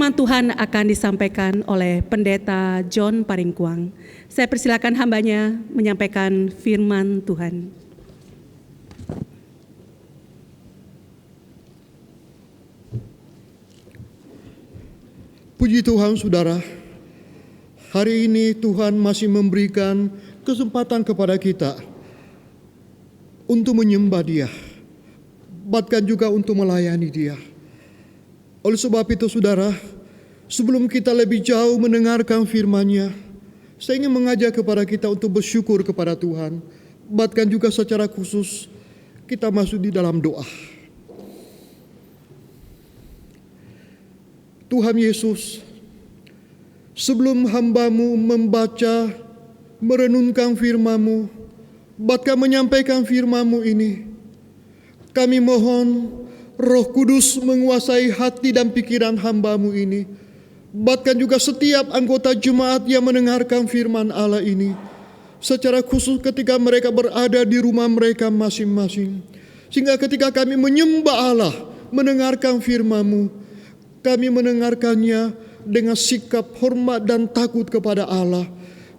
Firman Tuhan akan disampaikan oleh Pendeta John Paringkuang. Saya persilakan hambanya menyampaikan firman Tuhan. Puji Tuhan, saudara. Hari ini Tuhan masih memberikan kesempatan kepada kita untuk menyembah Dia, bahkan juga untuk melayani Dia. Oleh sebab itu, saudara, sebelum kita lebih jauh mendengarkan firman-Nya, saya ingin mengajak kepada kita untuk bersyukur kepada Tuhan, bahkan juga secara khusus kita masuk di dalam doa. Tuhan Yesus, sebelum hamba-Mu membaca, merenungkan firman-Mu, bahkan menyampaikan firman-Mu ini, kami mohon Roh Kudus menguasai hati dan pikiran hamba-Mu ini, bahkan juga setiap anggota jemaat yang mendengarkan firman Allah ini, secara khusus ketika mereka berada di rumah mereka masing-masing. Sehingga ketika kami menyembah Allah, mendengarkan firman-Mu, kami mendengarkannya dengan sikap hormat dan takut kepada Allah,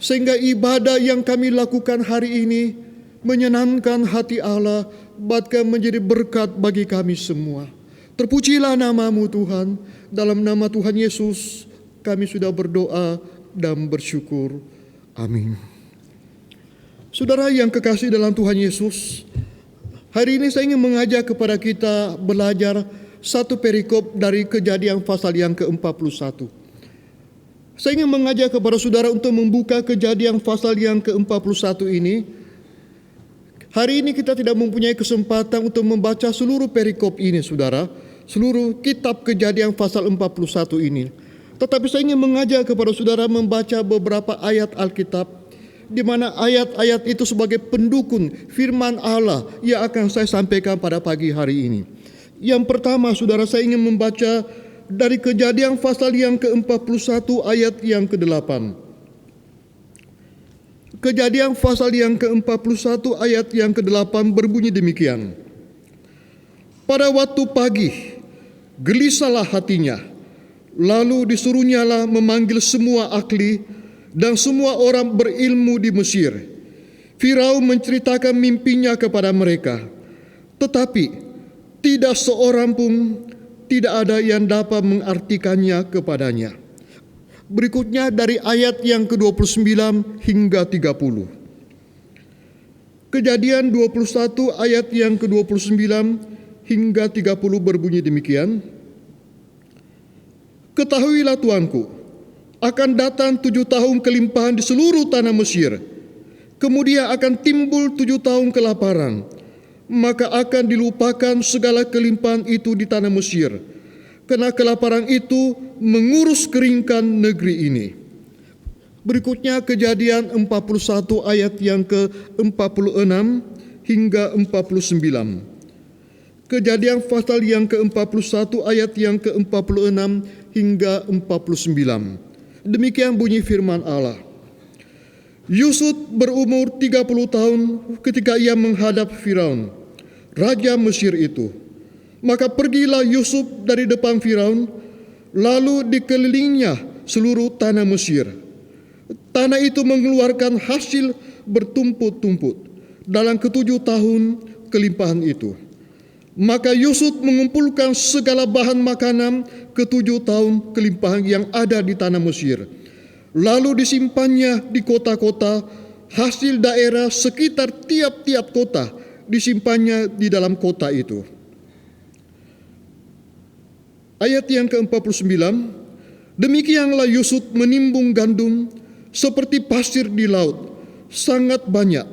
sehingga ibadah yang kami lakukan hari ini menyenangkan hati Allah, bahkan menjadi berkat bagi kami semua. Terpujilah nama-Mu Tuhan. Dalam nama Tuhan Yesus kami sudah berdoa dan bersyukur. Amin. Saudara yang kekasih dalam Tuhan Yesus, hari ini saya ingin mengajak kepada kita belajar satu perikop dari Kejadian pasal yang ke-41. Saya ingin mengajak kepada saudara untuk membuka Kejadian pasal yang ke-41 ini. Hari ini kita tidak mempunyai kesempatan untuk membaca seluruh perikop ini, saudara, seluruh kitab Kejadian pasal 41 ini. Tetapi saya ingin mengajak kepada saudara membaca beberapa ayat Alkitab, di mana ayat-ayat itu sebagai pendukung firman Allah yang akan saya sampaikan pada pagi hari ini. Yang pertama, saudara, saya ingin membaca dari Kejadian pasal yang ke-41 ayat yang ke-8. Kejadian pasal yang ke-41 ayat yang ke-8 berbunyi demikian. Pada waktu pagi, gelisahlah hatinya, lalu disuruhnyalah memanggil semua ahli dan semua orang berilmu di Mesir. Firaun menceritakan mimpinya kepada mereka, tetapi tidak seorang pun tidak ada yang dapat mengartikannya kepadanya. Berikutnya dari ayat yang ke-29 hingga 30. Kejadian 21 ayat yang ke-29 hingga 30 berbunyi demikian. Ketahuilah tuanku, akan datang 7 tahun kelimpahan di seluruh tanah Mesir. Kemudian akan timbul 7 tahun kelaparan. Maka akan dilupakan segala kelimpahan itu di tanah Mesir, karena kelaparan itu mengurus keringkan negeri ini. Berikutnya Kejadian 41 ayat yang ke-46 hingga 49. Kejadian pasal yang ke-41 ayat yang ke-46 hingga 49. Demikian bunyi firman Allah. Yusuf berumur 30 tahun ketika ia menghadap Firaun, raja Mesir itu. Maka pergilah Yusuf dari depan Firaun, lalu dikelilinginya seluruh tanah Mesir. Tanah itu mengeluarkan hasil bertumpuk-tumpuk dalam ke-7 tahun kelimpahan itu. Maka Yusuf mengumpulkan segala bahan makanan ke-7 tahun kelimpahan yang ada di tanah Mesir. Lalu disimpannya di kota-kota, hasil daerah sekitar tiap-tiap kota disimpannya di dalam kota itu. Ayat yang ke-49, demikianlah Yusuf menimbun gandum seperti pasir di laut, sangat banyak,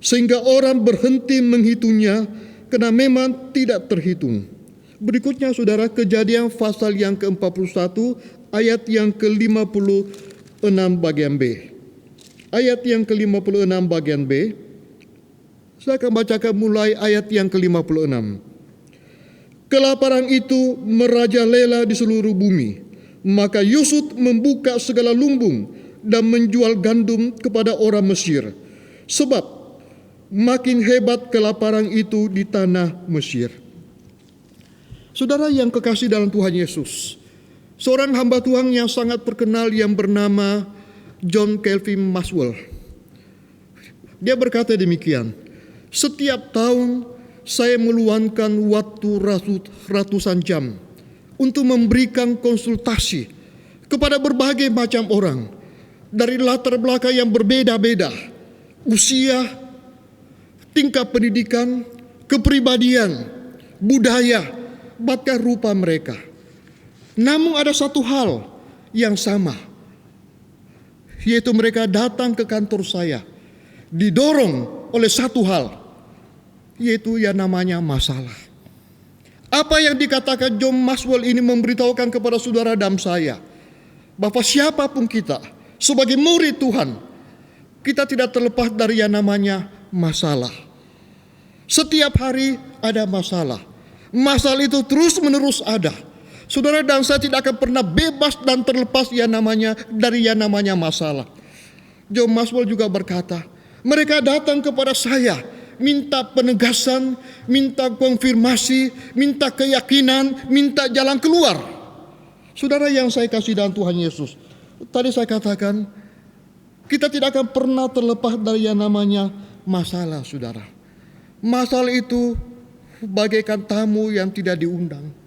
sehingga orang berhenti menghitungnya karena memang tidak terhitung. Berikutnya saudara, Kejadian pasal yang ke-41 ayat yang ke-50 bagian B. Ayat yang ke-56 bagian B. Saya akan bacakan mulai ayat yang ke-56. Kelaparan itu merajalela di seluruh bumi. Maka Yusuf membuka segala lumbung dan menjual gandum kepada orang Mesir. Sebab makin hebat kelaparan itu di tanah Mesir. Saudara yang kekasih dalam Tuhan Yesus, seorang hamba Tuhan yang sangat terkenal yang bernama John Calvin Maxwell. Dia berkata demikian, setiap tahun saya meluangkan waktu ratusan jam untuk memberikan konsultasi kepada berbagai macam orang dari latar belakang yang berbeda-beda, usia, tingkat pendidikan, kepribadian, budaya, bahkan rupa mereka. Namun ada satu hal yang sama, yaitu mereka datang ke kantor saya didorong oleh satu hal, yaitu yang namanya masalah. Apa yang dikatakan John Maxwell ini memberitahukan kepada saudara dan saya, bahwa siapapun kita sebagai murid Tuhan, kita tidak terlepas dari yang namanya masalah. Setiap hari ada masalah. Masalah itu terus menerus ada. Saudara dan saya tidak akan pernah bebas dan terlepas dari yang namanya masalah. John Maxwell juga berkata, mereka datang kepada saya minta penegasan, minta konfirmasi, minta keyakinan, minta jalan keluar. Saudara yang saya kasih dalam Tuhan Yesus, tadi saya katakan, kita tidak akan pernah terlepas dari yang namanya masalah, saudara. Masalah itu bagaikan tamu yang tidak diundang.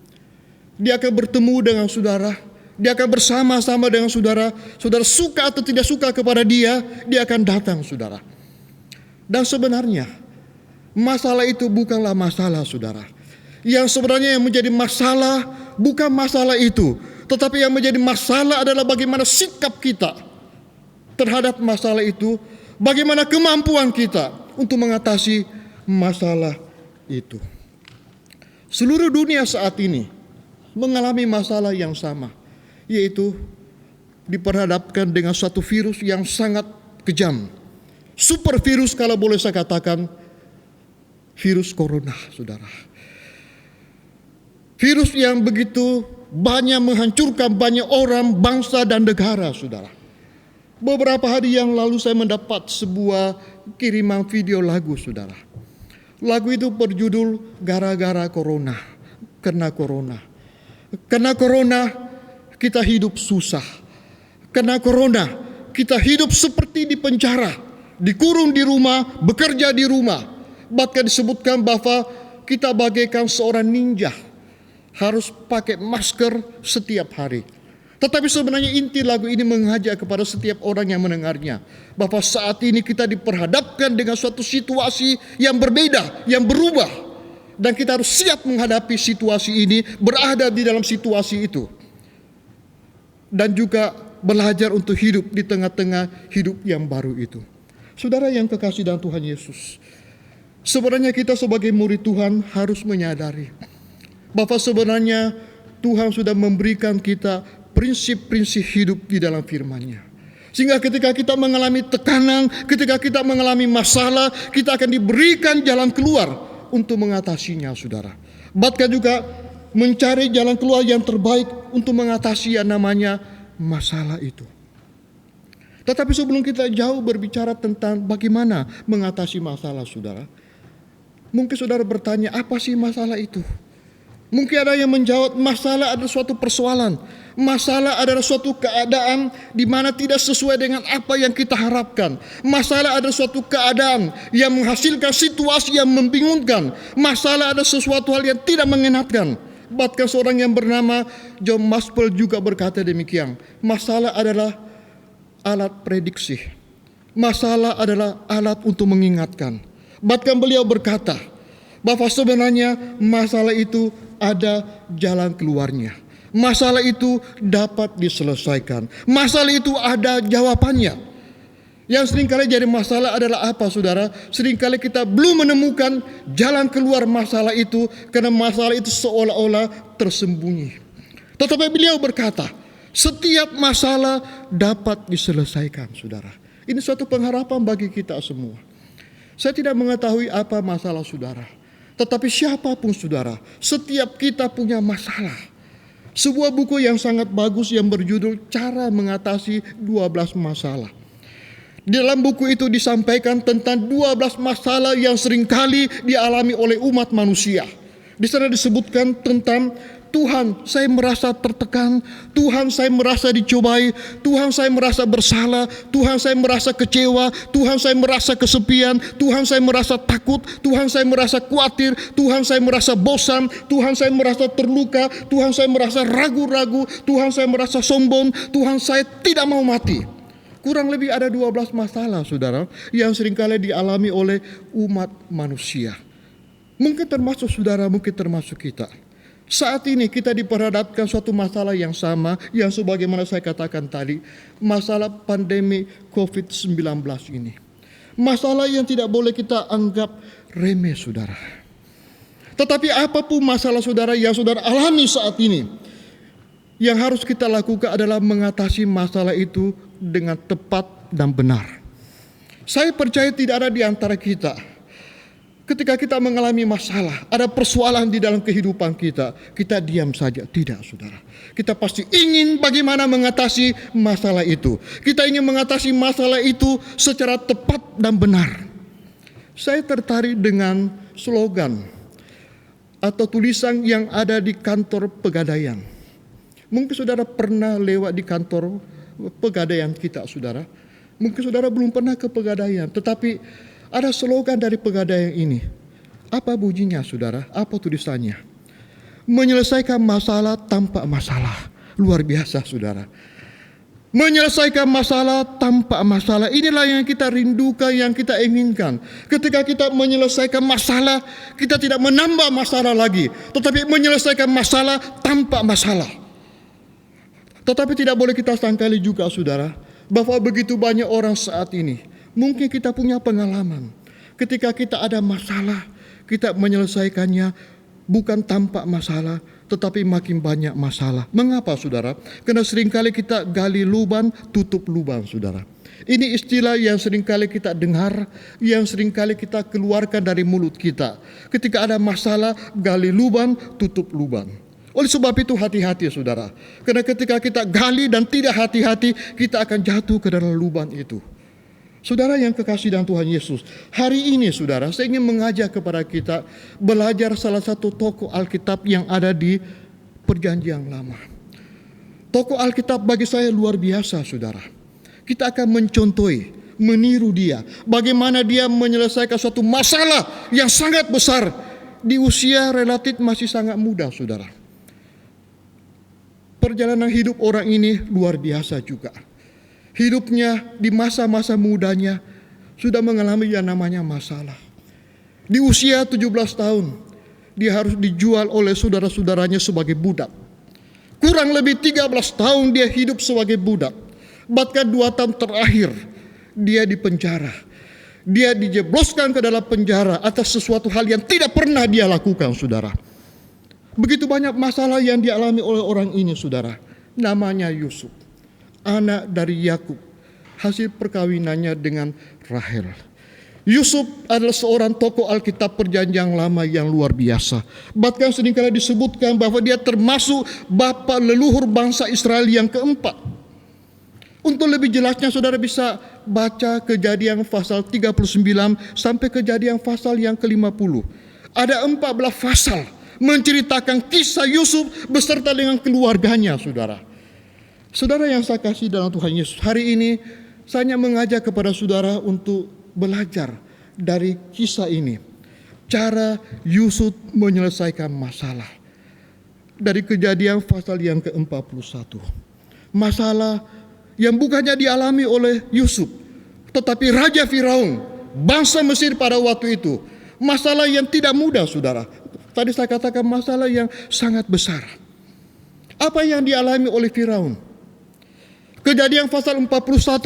Dia akan bertemu dengan saudara, dia akan bersama-sama dengan saudara. Saudara suka atau tidak suka kepada dia akan datang, saudara. Dan sebenarnya masalah itu bukanlah masalah, saudara. Yang sebenarnya yang menjadi masalah bukan masalah itu, tetapi yang menjadi masalah adalah bagaimana sikap kita terhadap masalah itu, bagaimana kemampuan kita untuk mengatasi masalah itu. Seluruh dunia saat ini mengalami masalah yang sama, yaitu diperhadapkan dengan suatu virus yang sangat kejam. Super virus kalau boleh saya katakan, virus corona, saudara. Virus yang begitu banyak menghancurkan banyak orang, bangsa dan negara, saudara. Beberapa hari yang lalu saya mendapat sebuah kiriman video lagu, saudara. Lagu itu berjudul Gara-gara Corona. Karena corona. Karena corona kita hidup susah. Karena corona kita hidup seperti di penjara, dikurung di rumah, bekerja di rumah. Bahkan disebutkan bahwa kita bagaikan seorang ninja, harus pakai masker setiap hari. Tetapi sebenarnya inti lagu ini mengajak kepada setiap orang yang mendengarnya, bahwa saat ini kita diperhadapkan dengan suatu situasi yang berbeda, yang berubah. Dan kita harus siap menghadapi situasi ini, berada di dalam situasi itu. Dan juga belajar untuk hidup di tengah-tengah hidup yang baru itu. Saudara yang kekasih dalam Tuhan Yesus, sebenarnya kita sebagai murid Tuhan harus menyadari bahwa sebenarnya Tuhan sudah memberikan kita prinsip-prinsip hidup di dalam firman-Nya. Sehingga ketika kita mengalami tekanan, ketika kita mengalami masalah, kita akan diberikan jalan keluar untuk mengatasinya, saudara. Bahkan juga mencari jalan keluar yang terbaik untuk mengatasi yang namanya masalah itu. Tetapi sebelum kita jauh berbicara tentang bagaimana mengatasi masalah, saudara, mungkin saudara bertanya, apa sih masalah itu? Mungkin ada yang menjawab, masalah adalah suatu persoalan. Masalah adalah suatu keadaan di mana tidak sesuai dengan apa yang kita harapkan. Masalah adalah suatu keadaan yang menghasilkan situasi yang membingungkan. Masalah adalah sesuatu hal yang tidak mengenakan. Bahkan seorang yang bernama John Maxwell juga berkata demikian. Masalah adalah alat prediksi. Masalah adalah alat untuk mengingatkan. Bahkan beliau berkata bahwa sebenarnya masalah itu ada jalan keluarnya. Masalah itu dapat diselesaikan. Masalah itu ada jawabannya. Yang seringkali jadi masalah adalah apa, saudara? Seringkali kita belum menemukan jalan keluar masalah itu karena masalah itu seolah-olah tersembunyi. Tetapi beliau berkata, setiap masalah dapat diselesaikan, saudara. Ini suatu pengharapan bagi kita semua. Saya tidak mengetahui apa masalah saudara, tetapi siapapun saudara, setiap kita punya masalah. Sebuah buku yang sangat bagus yang berjudul Cara Mengatasi 12 Masalah. Di dalam buku itu disampaikan tentang 12 masalah yang seringkali dialami oleh umat manusia. Di sana disebutkan tentang Tuhan, saya merasa tertekan. Tuhan, saya merasa dicobai. Tuhan, saya merasa bersalah. Tuhan, saya merasa kecewa. Tuhan, saya merasa kesepian. Tuhan, saya merasa takut. Tuhan, saya merasa khawatir. Tuhan, saya merasa bosan. Tuhan, saya merasa terluka. Tuhan, saya merasa ragu-ragu. Tuhan, saya merasa sombong. Tuhan, saya tidak mau mati. Kurang lebih ada 12 masalah, saudara, yang seringkali dialami oleh umat manusia. Mungkin termasuk saudara, mungkin termasuk kita. Saat ini kita diperhadapkan suatu masalah yang sama, yang sebagaimana saya katakan tadi, masalah pandemi COVID-19 ini. Masalah yang tidak boleh kita anggap remeh, saudara. Tetapi apapun masalah saudara yang saudara alami saat ini, yang harus kita lakukan adalah mengatasi masalah itu dengan tepat dan benar. Saya percaya tidak ada di antara kita, ketika kita mengalami masalah, ada persoalan di dalam kehidupan kita, kita diam saja. Tidak, saudara. Kita pasti ingin bagaimana mengatasi masalah itu. Kita ingin mengatasi masalah itu secara tepat dan benar. Saya tertarik dengan slogan atau tulisan yang ada di kantor Pegadaian. Mungkin saudara pernah lewat di kantor Pegadaian kita, saudara. Mungkin saudara belum pernah ke Pegadaian, tetapi ada slogan dari Pegadaian ini. Apa bunyinya, saudara? Apa tulisannya? Menyelesaikan masalah tanpa masalah. Luar biasa, saudara. Menyelesaikan masalah tanpa masalah. Inilah yang kita rindukan, yang kita inginkan. Ketika kita menyelesaikan masalah, kita tidak menambah masalah lagi, tetapi menyelesaikan masalah tanpa masalah. Tetapi tidak boleh kita sangkali juga, saudara, bahwa begitu banyak orang saat ini, mungkin kita punya pengalaman. Ketika kita ada masalah, kita menyelesaikannya bukan tanpa masalah, tetapi makin banyak masalah. Mengapa, saudara? Karena seringkali kita gali lubang, tutup lubang, saudara. Ini istilah yang seringkali kita dengar, yang seringkali kita keluarkan dari mulut kita. Ketika ada masalah, gali lubang, tutup lubang. Oleh sebab itu hati-hati, saudara. Karena ketika kita gali dan tidak hati-hati, kita akan jatuh ke dalam lubang itu. Saudara yang kekasih dalam Tuhan Yesus, hari ini, saudara, saya ingin mengajak kepada kita belajar salah satu tokoh Alkitab yang ada di Perjanjian Lama. Tokoh Alkitab bagi saya luar biasa, saudara. Kita akan mencontohi, meniru dia, bagaimana dia menyelesaikan suatu masalah yang sangat besar di usia relatif masih sangat muda, saudara. Perjalanan hidup orang ini luar biasa juga. Hidupnya di masa-masa mudanya sudah mengalami yang namanya masalah. Di usia 17 tahun, dia harus dijual oleh saudara-saudaranya sebagai budak. Kurang lebih 13 tahun dia hidup sebagai budak. Bahkan 2 tahun terakhir, dia dipenjara. Dia dijebloskan ke dalam penjara atas sesuatu hal yang tidak pernah dia lakukan, saudara. Begitu banyak masalah yang dialami oleh orang ini, saudara. Namanya Yusuf, anak dari Yakub, hasil perkawinannya dengan Rahel. Yusuf adalah seorang tokoh Alkitab Perjanjian Lama yang luar biasa. Bahkan seringkali disebutkan bahwa dia termasuk bapa leluhur bangsa Israel yang keempat. Untuk lebih jelasnya, saudara bisa baca Kejadian pasal 39 sampai Kejadian pasal yang ke-50. Ada 14 pasal menceritakan kisah Yusuf beserta dengan keluarganya, saudara. Saudara yang saya kasih dalam Tuhan Yesus, hari ini saya mengajak kepada saudara untuk belajar dari kisah ini. Cara Yusuf menyelesaikan masalah. Dari Kejadian pasal yang ke-41. Masalah yang bukannya dialami oleh Yusuf, tetapi Raja Firaun, bangsa Mesir pada waktu itu. Masalah yang tidak mudah, saudara. Tadi saya katakan masalah yang sangat besar. Apa yang dialami oleh Firaun? Kejadian pasal 41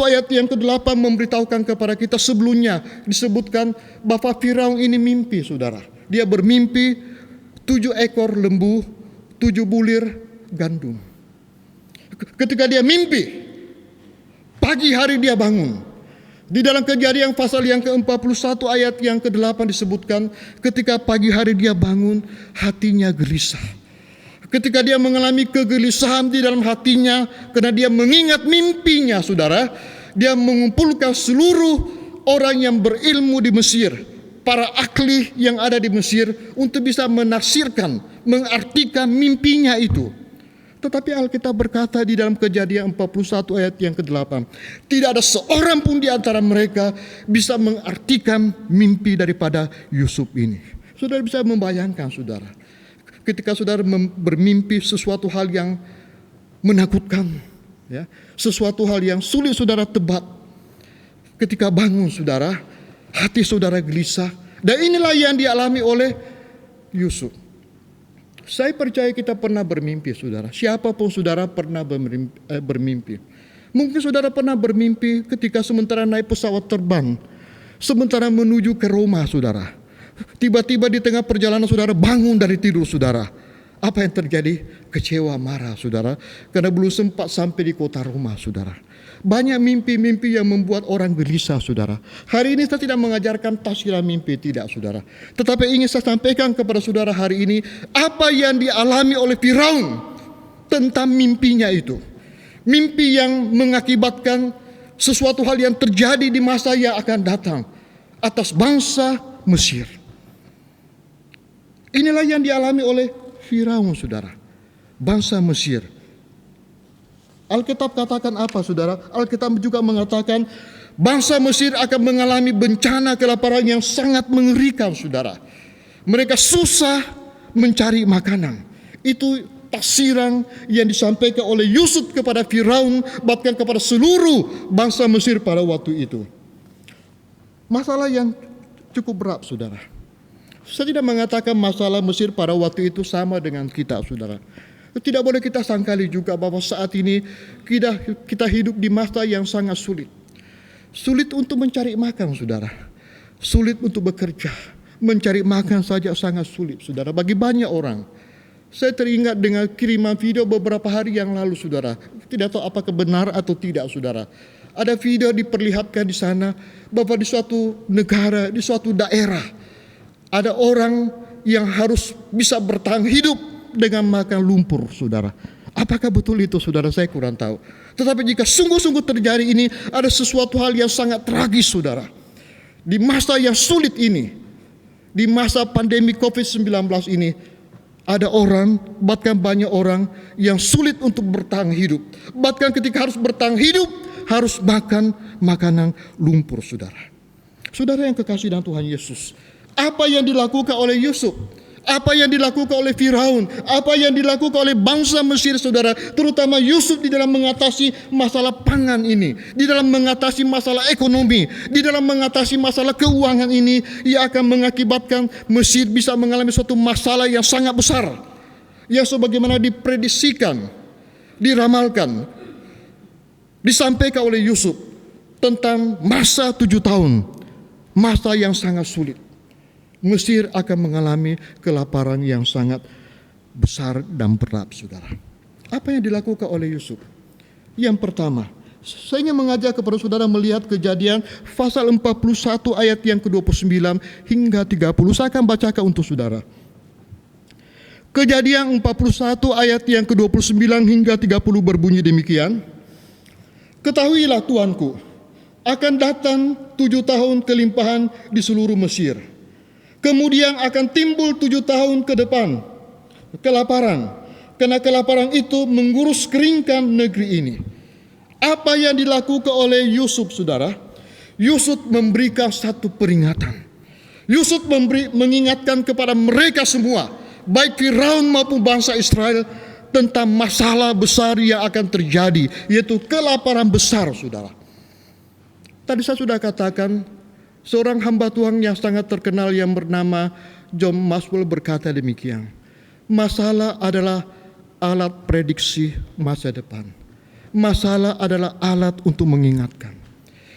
ayat yang ke-8 memberitahukan kepada kita, sebelumnya disebutkan bahwa Firaun ini mimpi, saudara. Dia bermimpi 7 ekor lembu, 7 bulir gandum. Ketika dia mimpi, pagi hari dia bangun. Di dalam Kejadian pasal yang ke-41 ayat yang ke-8 disebutkan, ketika pagi hari dia bangun, hatinya gelisah. Ketika dia mengalami kegelisahan di dalam hatinya, karena dia mengingat mimpinya, saudara, dia mengumpulkan seluruh orang yang berilmu di Mesir, para ahli yang ada di Mesir untuk bisa menafsirkan, mengartikan mimpinya itu. Tetapi Alkitab berkata di dalam Kejadian 41 ayat yang ke-8, tidak ada seorang pun di antara mereka bisa mengartikan mimpi daripada Yusuf ini. Saudara bisa membayangkan, saudara, ketika saudara bermimpi sesuatu hal yang menakutkan, ya, sesuatu hal yang sulit saudara tebak. Ketika bangun, saudara, hati saudara gelisah. Dan inilah yang dialami oleh Yusuf. Saya percaya kita pernah bermimpi, saudara. Siapapun saudara pernah bermimpi. Mungkin saudara pernah bermimpi ketika sementara naik pesawat terbang, sementara menuju ke Roma, saudara. Tiba-tiba di tengah perjalanan saudara bangun dari tidur, saudara. Apa yang terjadi? Kecewa, marah, saudara. Karena belum sempat sampai di kota Roma, saudara. Banyak mimpi-mimpi yang membuat orang gelisah, saudara. Hari ini saya tidak mengajarkan tafsiran mimpi, tidak, saudara. Tetapi ingin saya sampaikan kepada saudara hari ini, apa yang dialami oleh Firaun tentang mimpinya itu. Mimpi yang mengakibatkan sesuatu hal yang terjadi di masa yang akan datang atas bangsa Mesir. Inilah yang dialami oleh Firaun, saudara. Bangsa Mesir. Alkitab katakan apa, saudara? Alkitab juga mengatakan bangsa Mesir akan mengalami bencana kelaparan yang sangat mengerikan, saudara. Mereka susah mencari makanan. Itu tafsiran yang disampaikan oleh Yusuf kepada Firaun, bahkan kepada seluruh bangsa Mesir pada waktu itu. Masalah yang cukup berat, saudara. Saya tidak mengatakan masalah Mesir pada waktu itu sama dengan kita, saudara. Tidak boleh kita sangkali juga bahwa saat ini kita hidup di masa yang sangat sulit. Sulit untuk mencari makan, saudara. Sulit untuk bekerja. Mencari makan saja sangat sulit, saudara. Bagi banyak orang. Saya teringat dengan kiriman video beberapa hari yang lalu, saudara. Tidak tahu apakah benar atau tidak, saudara. Ada video diperlihatkan di sana bahwa di suatu negara, di suatu daerah, ada orang yang harus bisa bertahan hidup dengan makan lumpur, saudara. Apakah betul itu, saudara? Saya kurang tahu. Tetapi jika sungguh-sungguh terjadi ini, ada sesuatu hal yang sangat tragis, saudara. Di masa yang sulit ini, di masa pandemi COVID-19 ini, ada orang, bahkan banyak orang yang sulit untuk bertahan hidup. Bahkan ketika harus bertahan hidup, harus makan makanan lumpur, saudara. Saudara yang kekasih dalam Tuhan Yesus, apa yang dilakukan oleh Yusuf? Apa yang dilakukan oleh Firaun, apa yang dilakukan oleh bangsa Mesir, saudara, terutama Yusuf di dalam mengatasi masalah pangan ini, di dalam mengatasi masalah ekonomi, di dalam mengatasi masalah keuangan ini, ia akan mengakibatkan Mesir bisa mengalami suatu masalah yang sangat besar, yang sebagaimana diprediksikan, diramalkan, disampaikan oleh Yusuf tentang masa 7 tahun, masa yang sangat sulit. Mesir akan mengalami kelaparan yang sangat besar dan berat, saudara. Apa yang dilakukan oleh Yusuf? Yang pertama, saya ingin mengajak kepada saudara melihat Kejadian pasal 41 ayat yang ke-29 hingga 30. Saya akan bacakan untuk saudara. Kejadian 41 ayat yang ke-29 hingga 30 berbunyi demikian. Ketahuilah Tuanku, akan datang 7 tahun kelimpahan di seluruh Mesir. Kemudian akan timbul 7 tahun ke depan kelaparan, karena kelaparan itu mengurus keringkan negeri ini. Apa yang dilakukan oleh Yusuf, saudara? Yusuf memberikan satu peringatan. Yusuf mengingatkan kepada mereka semua, baik Firaun maupun bangsa Israel, tentang masalah besar yang akan terjadi, yaitu kelaparan besar, saudara. Tadi saya sudah katakan, seorang hamba Tuhan yang sangat terkenal yang bernama John Maxwell berkata demikian. Masalah adalah alat prediksi masa depan. Masalah adalah alat untuk mengingatkan.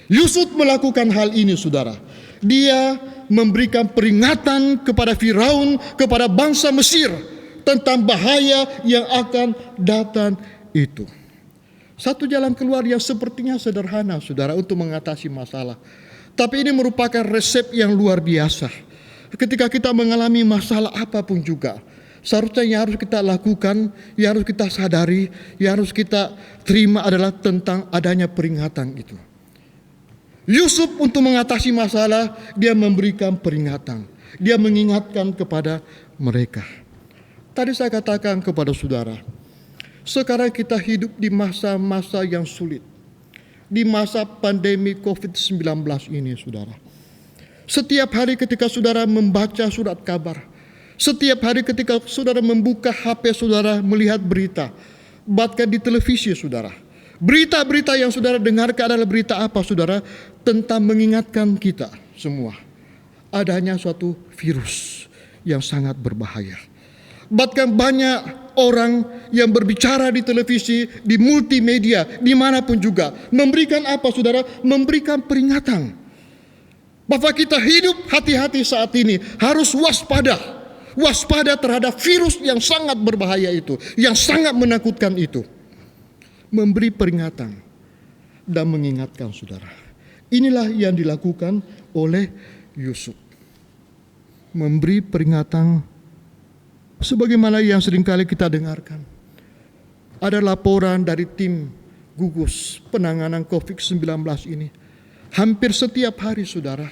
Yusuf melakukan hal ini, saudara. Dia memberikan peringatan kepada Firaun, kepada bangsa Mesir, tentang bahaya yang akan datang itu. Satu jalan keluar yang sepertinya sederhana, saudara, untuk mengatasi masalah. Tapi ini merupakan resep yang luar biasa. Ketika kita mengalami masalah apapun juga, seharusnya yang harus kita lakukan, yang harus kita sadari, yang harus kita terima adalah tentang adanya peringatan itu. Yusuf untuk mengatasi masalah, dia memberikan peringatan. Dia mengingatkan kepada mereka. Tadi saya katakan kepada saudara, sekarang kita hidup di masa-masa yang sulit. Di masa pandemi COVID-19 ini, saudara. Setiap hari ketika saudara membaca surat kabar, setiap hari ketika saudara membuka HP saudara, melihat berita, bahkan di televisi saudara, berita-berita yang saudara dengarkan adalah berita apa saudara? Tentang mengingatkan kita semua adanya suatu virus yang sangat berbahaya. Bahkan banyak orang yang berbicara di televisi, di multimedia, dimanapun juga, memberikan apa saudara? Memberikan peringatan bahwa kita hidup hati-hati saat ini, harus waspada. Waspada terhadap virus yang sangat berbahaya itu, yang sangat menakutkan itu. Memberi peringatan dan mengingatkan saudara. Inilah yang dilakukan oleh Yusuf. Memberi peringatan sebagaimana yang seringkali kita dengarkan. Ada laporan dari tim gugus penanganan COVID-19 ini. Hampir setiap hari saudara,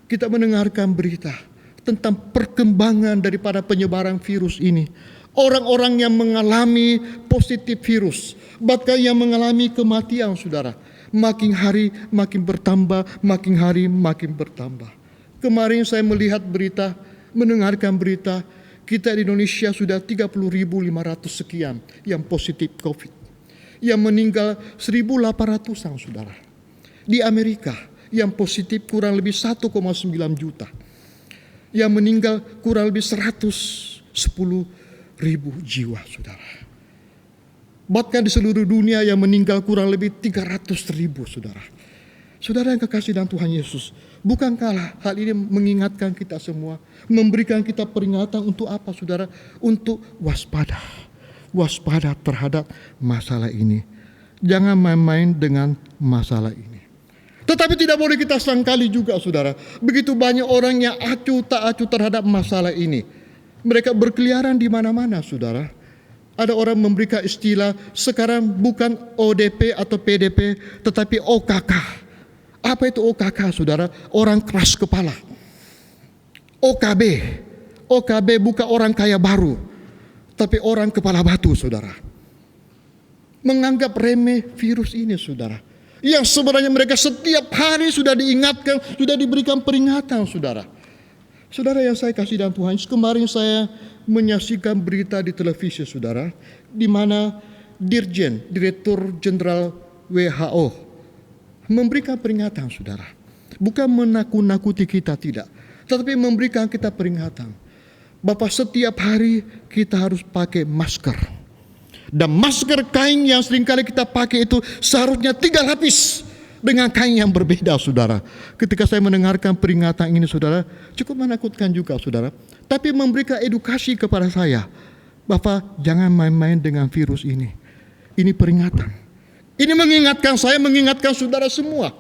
kita mendengarkan berita tentang perkembangan daripada penyebaran virus ini. Orang-orang yang mengalami positif virus, bahkan yang mengalami kematian saudara, makin hari makin bertambah, makin hari makin bertambah. Kemarin saya melihat berita, mendengarkan berita, kita di Indonesia sudah 30.500 sekian yang positif COVID. Yang meninggal 1.800-an saudara. Di Amerika yang positif kurang lebih 1,9 juta. Yang meninggal kurang lebih 110.000 jiwa saudara. Bahkan di seluruh dunia yang meninggal kurang lebih 300.000 saudara. Saudara yang kekasih dalam Tuhan Yesus, bukankah hal ini mengingatkan kita semua, memberikan kita peringatan untuk apa saudara? Untuk waspada. Waspada terhadap masalah ini. Jangan main-main dengan masalah ini. Tetapi tidak boleh kita sangkali juga saudara, begitu banyak orang yang acuh tak acuh terhadap masalah ini. Mereka berkeliaran di mana-mana saudara. Ada orang memberikan istilah sekarang bukan ODP atau PDP, tetapi OKK. Apa itu OKK saudara? Orang keras kepala. OKB. OKB bukan orang kaya baru, tapi orang kepala batu saudara. Menganggap remeh virus ini saudara. Yang sebenarnya mereka setiap hari sudah diingatkan, sudah diberikan peringatan saudara. Saudara yang saya kasih dalam Tuhan, kemarin saya menyaksikan berita di televisi saudara, di mana Direktur Jenderal WHO memberikan peringatan saudara. Bukan menakut-nakuti kita, tidak. Tetapi memberikan kita peringatan. Bahwa setiap hari kita harus pakai masker. Dan masker kain yang seringkali kita pakai itu seharusnya 3 lapis dengan kain yang berbeda saudara. Ketika saya mendengarkan peringatan ini saudara, cukup menakutkan juga saudara. Tapi memberikan edukasi kepada saya bahwa jangan main-main dengan virus ini. Ini peringatan. Ini mengingatkan saya, mengingatkan saudara semua.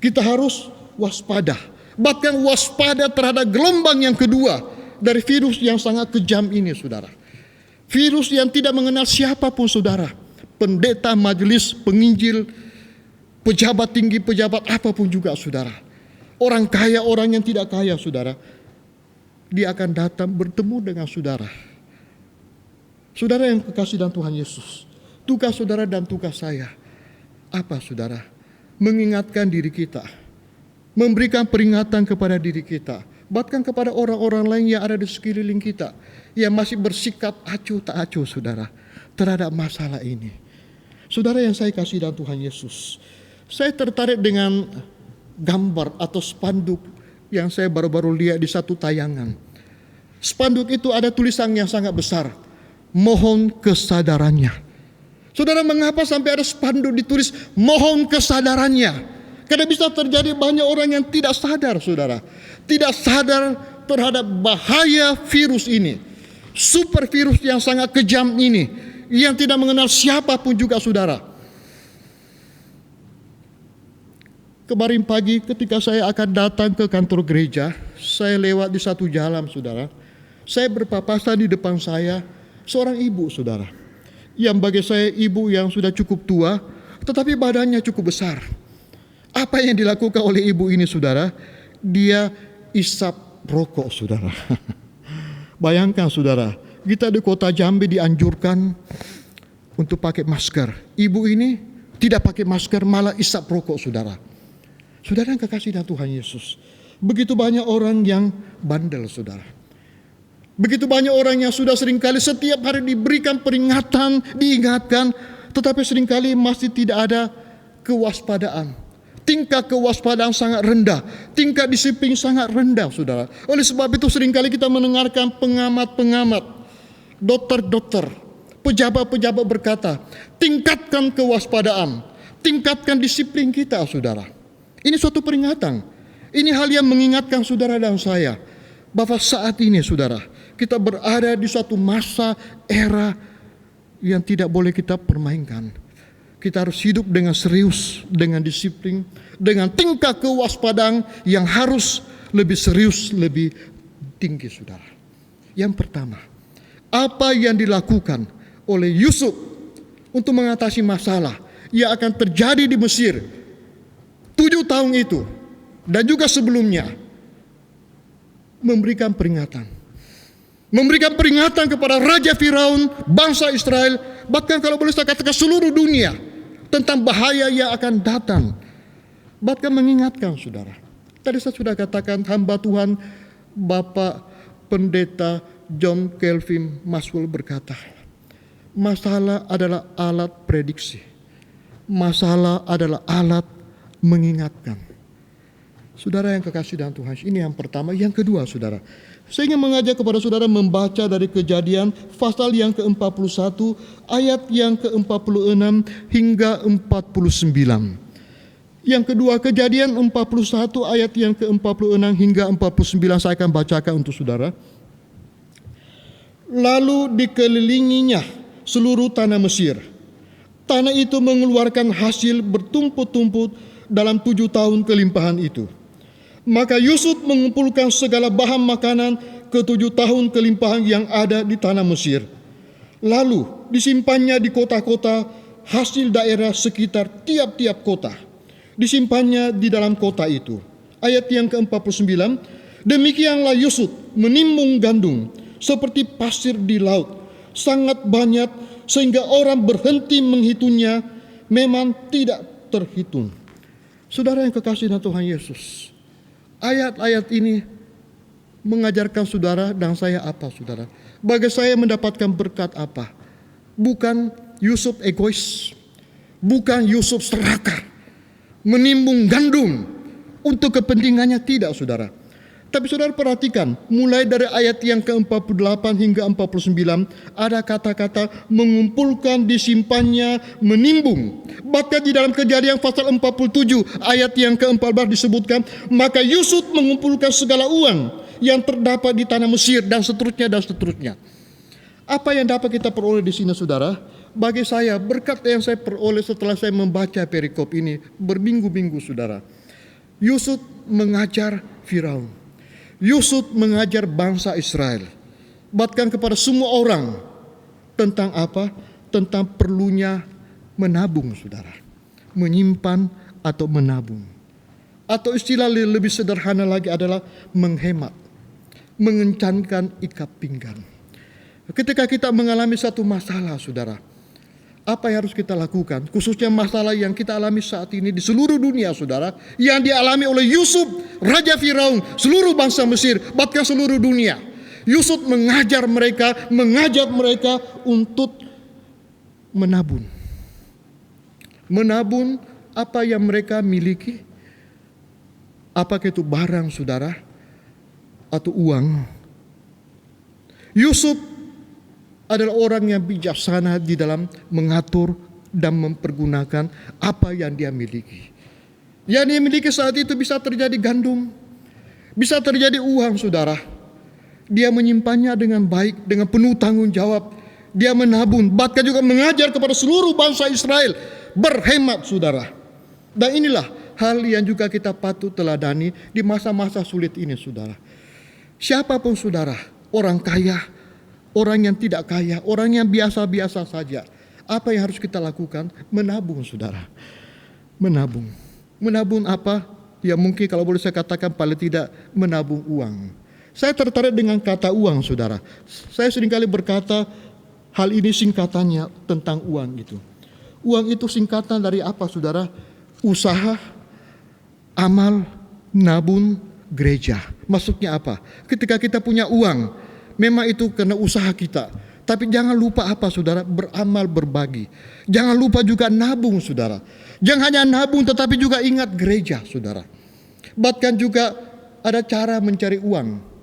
Kita harus waspada. Bahkan waspada terhadap gelombang yang kedua dari virus yang sangat kejam ini saudara. Virus yang tidak mengenal siapapun saudara. Pendeta, majelis, penginjil, pejabat tinggi, pejabat apapun juga saudara. Orang kaya, orang yang tidak kaya saudara. Dia akan datang bertemu dengan saudara. Saudara yang kekasih dalam Tuhan Yesus. Tugas saudara dan tugas saya. Apa saudara? Mengingatkan diri kita. Memberikan peringatan kepada diri kita. Bahkan kepada orang-orang lain yang ada di sekeliling kita. Yang masih bersikap acuh tak acuh saudara. Terhadap masalah ini. Saudara yang saya kasih dalam Tuhan Yesus. Saya tertarik dengan gambar atau spanduk yang saya baru-baru lihat di satu tayangan. Spanduk itu ada tulisan yang sangat besar. Mohon kesadarannya. Saudara, mengapa sampai ada spanduk ditulis mohon kesadarannya? Karena bisa terjadi banyak orang yang tidak sadar saudara. Tidak sadar terhadap bahaya virus ini. Super virus yang sangat kejam ini. Yang tidak mengenal siapapun juga saudara. Kemarin pagi ketika saya akan datang ke kantor gereja, saya lewat di satu jalan saudara. Saya berpapasan di depan saya seorang ibu saudara. Yang bagi saya ibu yang sudah cukup tua, tetapi badannya cukup besar. Apa yang dilakukan oleh ibu ini saudara? Dia isap rokok saudara. Bayangkan saudara, kita di kota Jambi dianjurkan untuk pakai masker. Ibu ini tidak pakai masker, malah isap rokok saudara. Saudara yang kekasih dalam Tuhan Yesus, begitu banyak orang yang bandel saudara. Begitu banyak orang yang sudah seringkali setiap hari diberikan peringatan, diingatkan, tetapi seringkali masih tidak ada kewaspadaan. Tingkat kewaspadaan sangat rendah, tingkat disiplin sangat rendah saudara. Oleh sebab itu seringkali kita mendengarkan pengamat-pengamat, dokter-dokter, pejabat-pejabat berkata, tingkatkan kewaspadaan, tingkatkan disiplin kita saudara. Ini suatu peringatan. Ini hal yang mengingatkan saudara dan saya bahwa saat ini saudara, kita berada di suatu masa era yang tidak boleh kita permainkan. Kita harus hidup dengan serius, dengan disiplin, dengan tingkat kewaspadaan yang harus lebih serius, lebih tinggi saudara. Yang pertama, apa yang dilakukan oleh Yusuf untuk mengatasi masalah yang akan terjadi di Mesir 7 tahun itu dan juga sebelumnya, memberikan peringatan. Memberikan peringatan kepada Raja Firaun, bangsa Israel, bahkan kalau boleh saya katakan seluruh dunia, tentang bahaya yang akan datang. Bahkan mengingatkan saudara. Tadi saya sudah katakan hamba Tuhan Bapak Pendeta John Calvin Maxwell berkata, masalah adalah alat prediksi. Masalah adalah alat mengingatkan. Saudara yang kekasih dalam Tuhan, ini yang pertama. Yang kedua saudara, saya ingin mengajak kepada saudara membaca dari Kejadian pasal yang ke-41 ayat yang ke-46 hingga 49. Yang kedua, Kejadian 41 ayat yang ke-46 hingga 49 saya akan bacakan untuk saudara. Lalu dikelilinginya seluruh tanah Mesir. Tanah itu mengeluarkan hasil bertumpuk-tumpuk dalam 7 tahun kelimpahan itu. Maka Yusuf mengumpulkan segala bahan makanan ke 7 tahun kelimpahan yang ada di tanah Mesir. Lalu disimpannya di kota-kota hasil daerah sekitar tiap-tiap kota. Disimpannya di dalam kota itu. Ayat yang ke-49, demikianlah Yusuf menimbun gandum seperti pasir di laut, sangat banyak sehingga orang berhenti menghitungnya, memang tidak terhitung. Saudara yang kekasih dalam Tuhan Yesus, ayat-ayat ini mengajarkan saudara dan saya apa saudara? Bagi saya mendapatkan berkat apa? Bukan Yusuf egois, bukan Yusuf serakah, menimbun gandum untuk kepentingannya, tidak saudara. Tapi saudara perhatikan, mulai dari ayat yang ke-48 hingga 49, ada kata-kata mengumpulkan, disimpannya, menimbun. Bahkan di dalam Kejadian pasal 47 ayat yang ke-14 disebutkan, maka Yusuf mengumpulkan segala uang yang terdapat di tanah Mesir dan seterusnya dan seterusnya. Apa yang dapat kita peroleh di sini saudara? Bagi saya, berkat yang saya peroleh setelah saya membaca perikop ini berminggu-minggu saudara. Yusuf mengajar Firaun. Yusuf mengajar bangsa Israel, bahkan kepada semua orang, tentang apa? Tentang perlunya menabung saudara, menyimpan atau menabung. Atau istilah lebih sederhana lagi adalah menghemat, mengencangkan ikat pinggang. Ketika kita mengalami satu masalah saudara, apa yang harus kita lakukan? Khususnya masalah yang kita alami saat ini di seluruh dunia saudara, yang dialami oleh Yusuf, Raja Firaun, seluruh bangsa Mesir, bahkan seluruh dunia. Yusuf mengajak mereka untuk menabung. Menabung apa yang mereka miliki, apakah itu barang saudara atau uang. Yusuf adalah orang yang bijaksana di dalam mengatur dan mempergunakan apa yang dia miliki. Yang dia miliki saat itu bisa terjadi gandum, bisa terjadi uang saudara. Dia menyimpannya dengan baik, dengan penuh tanggung jawab. Dia menabung, bahkan juga mengajar kepada seluruh bangsa Israel berhemat saudara. Dan inilah hal yang juga kita patut teladani di masa-masa sulit ini saudara. Siapapun saudara, orang kaya, orang yang tidak kaya, orang yang biasa-biasa saja, apa yang harus kita lakukan? Menabung saudara. Menabung. Menabung apa? Ya mungkin kalau boleh saya katakan paling tidak menabung uang. Saya tertarik dengan kata uang, saudara. Saya seringkali berkata hal ini singkatannya tentang uang itu. Uang itu singkatan dari apa, saudara? Usaha, amal, nabung, gereja. Maksudnya apa? Ketika kita punya uang, memang itu karena usaha kita. Tapi jangan lupa apa, saudara? Beramal, berbagi. Jangan lupa juga nabung, saudara. Jangan hanya nabung tetapi juga ingat gereja, saudara. Bahkan juga ada cara mencari uang.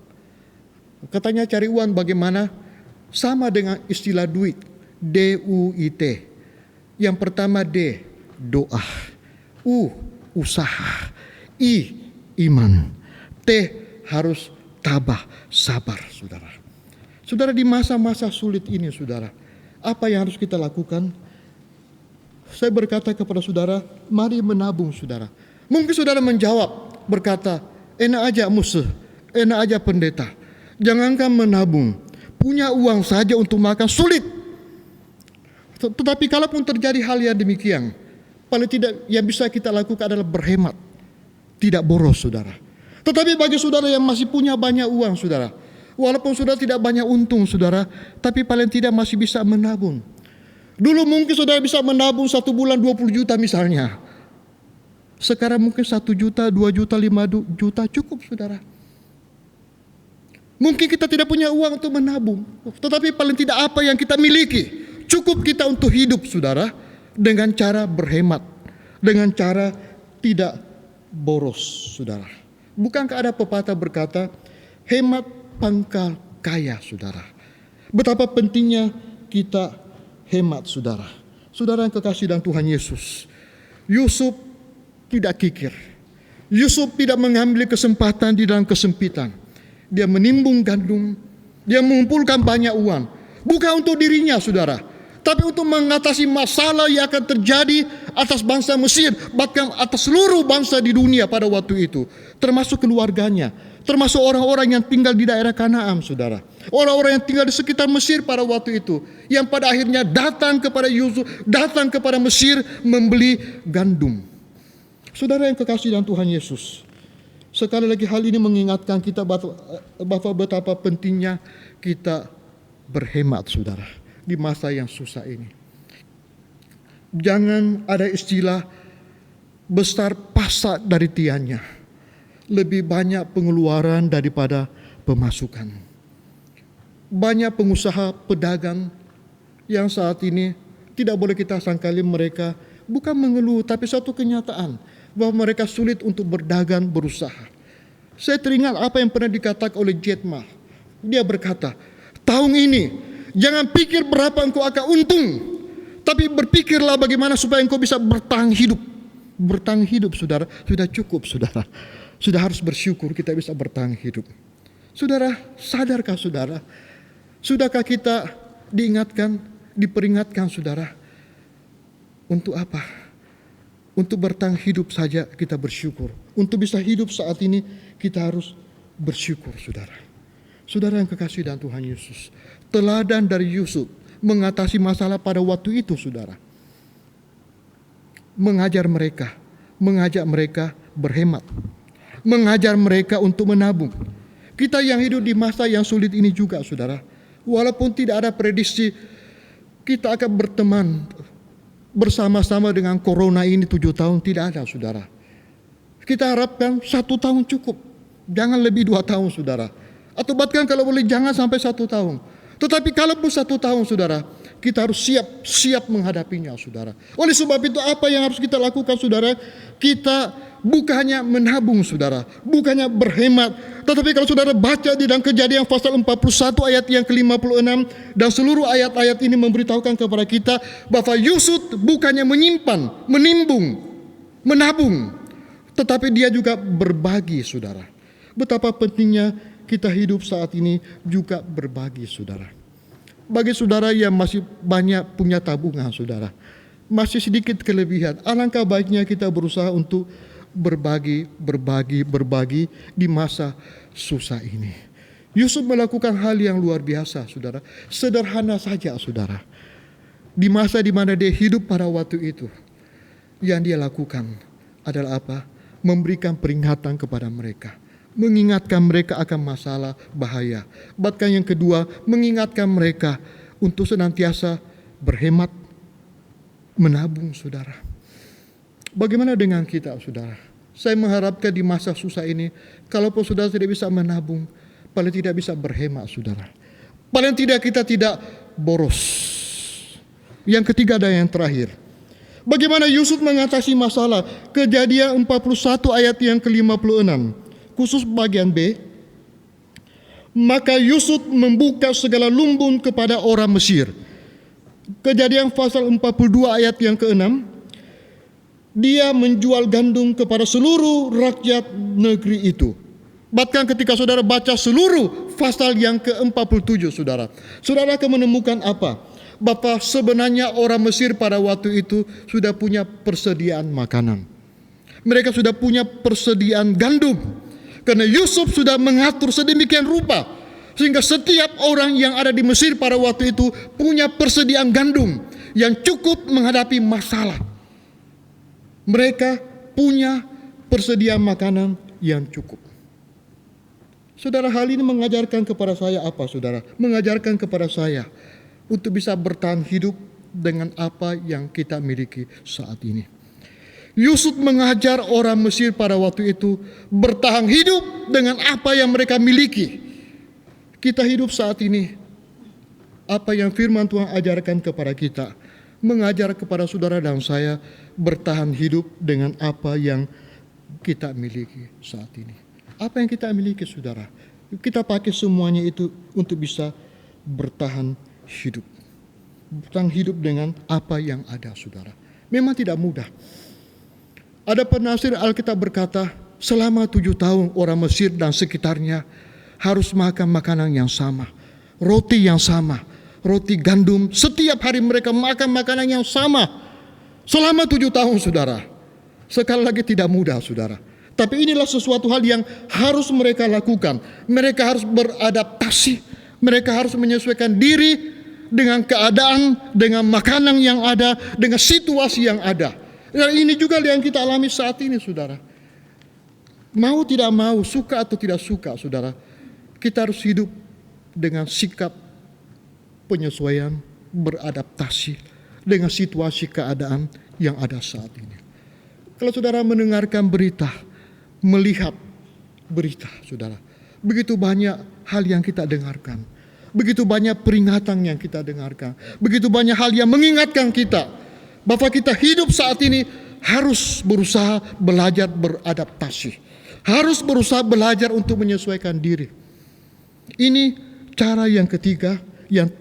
Katanya cari uang bagaimana? Sama dengan istilah duit. D-U-I-T. Yang pertama D, doa. U, usaha. I, iman. T, harus tabah, sabar, saudara. Saudara, di masa-masa sulit ini, saudara, apa yang harus kita lakukan? Saya berkata kepada saudara, mari menabung, saudara. Mungkin saudara menjawab, berkata, enak aja musuh, enak aja pendeta. Jangankan menabung, punya uang saja untuk makan sulit. Tetapi kalaupun terjadi hal yang demikian, paling tidak yang bisa kita lakukan adalah berhemat, tidak boros, saudara. Tetapi bagi saudara yang masih punya banyak uang, saudara, walaupun saudara tidak banyak untung, saudara, tapi paling tidak masih bisa menabung. Dulu mungkin saudara bisa menabung 1 bulan 20 juta misalnya. Sekarang mungkin 1 juta, 2 juta, 5 juta cukup, saudara. Mungkin kita tidak punya uang untuk menabung, tetapi paling tidak apa yang kita miliki cukup kita untuk hidup, saudara, dengan cara berhemat, dengan cara tidak boros, saudara. Bukankah ada pepatah berkata, hemat pangkal kaya, saudara. Betapa pentingnya kita hemat, saudara. Saudara yang kekasih dalam Tuhan Yesus, Yusuf tidak kikir. Yusuf tidak mengambil kesempatan di dalam kesempitan. Dia menimbun gandum, dia mengumpulkan banyak uang. Bukan untuk dirinya, saudara, tapi untuk mengatasi masalah yang akan terjadi atas bangsa Mesir, bahkan atas seluruh bangsa di dunia pada waktu itu, termasuk keluarganya, termasuk orang-orang yang tinggal di daerah Kanaan, saudara. Orang-orang yang tinggal di sekitar Mesir pada waktu itu, yang pada akhirnya datang kepada Yusuf, datang kepada Mesir membeli gandum. Saudara yang kekasih dalam Tuhan Yesus, sekali lagi hal ini mengingatkan kita bahwa betapa pentingnya kita berhemat, saudara, di masa yang susah ini. Jangan ada istilah besar pasak dari tiannya, lebih banyak pengeluaran daripada pemasukan. Banyak pengusaha pedagang yang saat ini tidak boleh kita sangkali mereka bukan mengeluh, tapi satu kenyataan bahwa mereka sulit untuk berdagang, berusaha. Saya teringat apa yang pernah dikatakan oleh Jack Ma. Dia berkata, tahun ini jangan pikir berapa engkau akan untung, tapi berpikirlah bagaimana supaya engkau bisa bertahan hidup. Bertahan hidup, saudara, sudah cukup, saudara. Sudah harus bersyukur kita bisa bertahan hidup. Saudara, sadarkah saudara? Sudahkah kita diingatkan, diperingatkan, saudara? Untuk apa? Untuk bertahan hidup saja kita bersyukur. Untuk bisa hidup saat ini kita harus bersyukur, saudara. Saudara yang kekasih dalam Tuhan Yesus, teladan dari Yusuf mengatasi masalah pada waktu itu, saudara. Mengajak mereka berhemat. Mengajar mereka untuk menabung. Kita yang hidup di masa yang sulit ini juga, saudara. Walaupun tidak ada prediksi kita akan berteman bersama-sama dengan corona ini 7 tahun, tidak ada, saudara. Kita harapkan 1 tahun cukup, jangan lebih 2 tahun, saudara. Atau bahkan kalau boleh jangan sampai 1 tahun. Tetapi kalaupun 1 tahun, saudara, kita harus siap menghadapinya, saudara. Oleh sebab itu apa yang harus kita lakukan, saudara? Kita bukannya menabung, saudara, bukannya berhemat, tetapi kalau saudara baca di dalam Kejadian pasal 41 ayat yang ke-56 dan seluruh ayat-ayat ini memberitahukan kepada kita bahwa Yusuf bukannya menyimpan, menimbun, menabung, tetapi dia juga berbagi, saudara. Betapa pentingnya kita hidup saat ini juga berbagi, saudara. Bagi saudara yang masih banyak punya tabungan, saudara, masih sedikit kelebihan, alangkah baiknya kita berusaha untuk berbagi di masa susah ini. Yusuf melakukan hal yang luar biasa, saudara. Sederhana saja, saudara. Di masa di mana dia hidup pada waktu itu, yang dia lakukan adalah apa? Memberikan peringatan kepada mereka. Mengingatkan mereka akan masalah bahaya. Bahkan yang kedua, mengingatkan mereka untuk senantiasa berhemat, menabung, saudara. Bagaimana dengan kita, saudara? Saya mengharapkan di masa susah ini, kalaupun saudara tidak bisa menabung, paling tidak bisa berhemat, saudara. Paling tidak kita tidak boros. Yang ketiga dan yang terakhir, bagaimana Yusuf mengatasi masalah? Kejadian 41 ayat yang ke-56, khusus bagian B. Maka Yusuf membuka segala lumbung kepada orang Mesir. Kejadian pasal 42 ayat yang ke-6. Dia menjual gandum kepada seluruh rakyat negeri itu. Bahkan ketika saudara baca seluruh pasal yang ke-47, saudara akan menemukan apa? Bahwa sebenarnya orang Mesir pada waktu itu sudah punya persediaan makanan. Mereka sudah punya persediaan gandum. Karena Yusuf sudah mengatur sedemikian rupa, sehingga setiap orang yang ada di Mesir pada waktu itu punya persediaan gandum yang cukup menghadapi masalah. Mereka punya persediaan makanan yang cukup. Saudara, hal ini mengajarkan kepada saya apa, saudara? Mengajarkan kepada saya untuk bisa bertahan hidup dengan apa yang kita miliki saat ini. Yusuf mengajar orang Mesir pada waktu itu bertahan hidup dengan apa yang mereka miliki. Kita hidup saat ini, apa yang firman Tuhan ajarkan kepada kita, mengajar kepada saudara dan saya bertahan hidup dengan apa yang kita miliki saat ini. Apa yang kita miliki, saudara? Kita pakai semuanya itu untuk bisa bertahan hidup. Bertahan hidup dengan apa yang ada, saudara. Memang tidak mudah. Ada penafsir Alkitab berkata, selama 7 tahun orang Mesir dan sekitarnya harus makan makanan yang sama, roti yang sama, roti gandum. Setiap hari mereka makan makanan yang sama selama 7 tahun, saudara. Sekali lagi tidak mudah, saudara. Tapi inilah sesuatu hal yang harus mereka lakukan. Mereka harus beradaptasi. Mereka harus menyesuaikan diri dengan keadaan, dengan makanan yang ada, dengan situasi yang ada. Dan ini juga yang kita alami saat ini, saudara. Mau tidak mau, suka atau tidak suka, saudara, kita harus hidup dengan sikap penyesuaian, beradaptasi dengan situasi keadaan yang ada saat ini. Kalau saudara mendengarkan berita, melihat berita, saudara, begitu banyak hal yang kita dengarkan, begitu banyak peringatan yang kita dengarkan, begitu banyak hal yang mengingatkan kita bahwa kita hidup saat ini harus berusaha belajar beradaptasi, harus berusaha belajar untuk menyesuaikan diri. Ini cara yang ketiga yang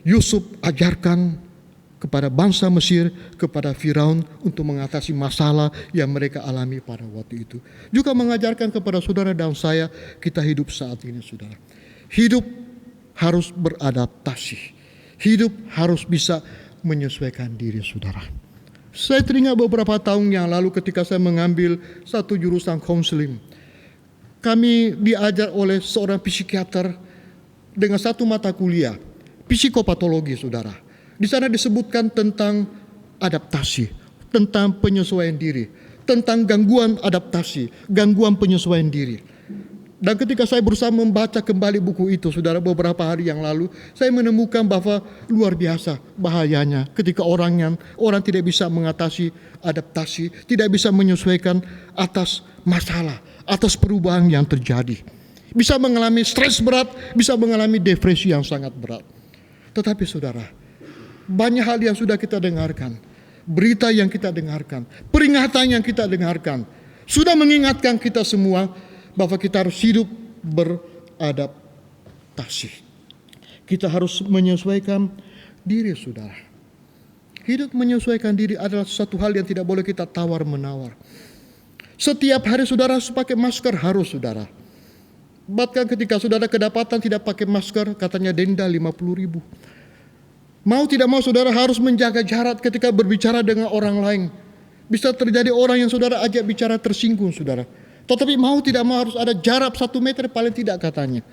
Yusuf ajarkan kepada bangsa Mesir, kepada Firaun untuk mengatasi masalah yang mereka alami pada waktu itu. Juga mengajarkan kepada saudara dan saya, kita hidup saat ini, saudara. Hidup harus beradaptasi. Hidup harus bisa menyesuaikan diri, saudara. Saya teringat beberapa tahun yang lalu ketika saya mengambil satu jurusan konseling. Kami diajar oleh seorang psikiater dengan satu mata kuliah, psikopatologi, saudara. Di sana disebutkan tentang adaptasi, tentang penyesuaian diri, tentang gangguan adaptasi, gangguan penyesuaian diri. Dan ketika saya berusaha membaca kembali buku itu, saudara, beberapa hari yang lalu, saya menemukan bahwa luar biasa bahayanya ketika orang tidak bisa mengatasi adaptasi, tidak bisa menyesuaikan atas masalah, atas perubahan yang terjadi. Bisa mengalami stres berat, bisa mengalami depresi yang sangat berat. Tetapi saudara, banyak hal yang sudah kita dengarkan, berita yang kita dengarkan, peringatan yang kita dengarkan, sudah mengingatkan kita semua bahwa kita harus hidup beradaptasi. Kita harus menyesuaikan diri, saudara. Hidup menyesuaikan diri adalah satu hal yang tidak boleh kita tawar-menawar. Setiap hari saudara harus pakai masker, harus, saudara. Bahkan ketika saudara kedapatan tidak pakai masker, katanya denda 50.000. Mau tidak mau saudara harus menjaga jarak ketika berbicara dengan orang lain. Bisa terjadi orang yang saudara ajak bicara tersinggung, saudara. Tetapi mau tidak mau harus ada jarak 1 meter paling tidak, katanya.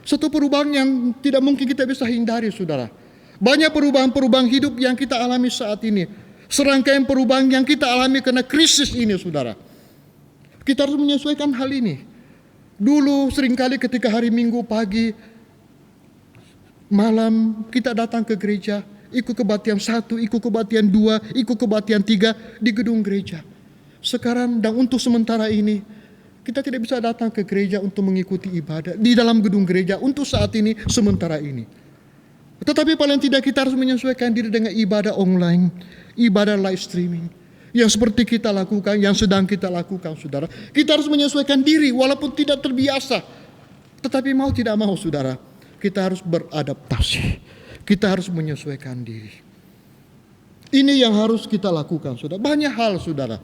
Satu perubahan yang tidak mungkin kita bisa hindari, saudara. Banyak perubahan-perubahan hidup yang kita alami saat ini. Serangkaian perubahan yang kita alami karena krisis ini, saudara. Kita harus menyesuaikan hal ini. Dulu seringkali ketika hari Minggu pagi, malam kita datang ke gereja, ikut kebaktian 1, ikut kebaktian 2, ikut kebaktian 3 di gedung gereja. Sekarang dan untuk sementara ini, kita tidak bisa datang ke gereja untuk mengikuti ibadah di dalam gedung gereja untuk saat ini, sementara ini. Tetapi paling tidak kita harus menyesuaikan diri dengan ibadah online, ibadah live streaming. Yang seperti kita lakukan, yang sedang kita lakukan, saudara. Kita harus menyesuaikan diri walaupun tidak terbiasa. Tetapi mau tidak mau, saudara, kita harus beradaptasi. Kita harus menyesuaikan diri. Ini yang harus kita lakukan, saudara. Banyak hal, saudara.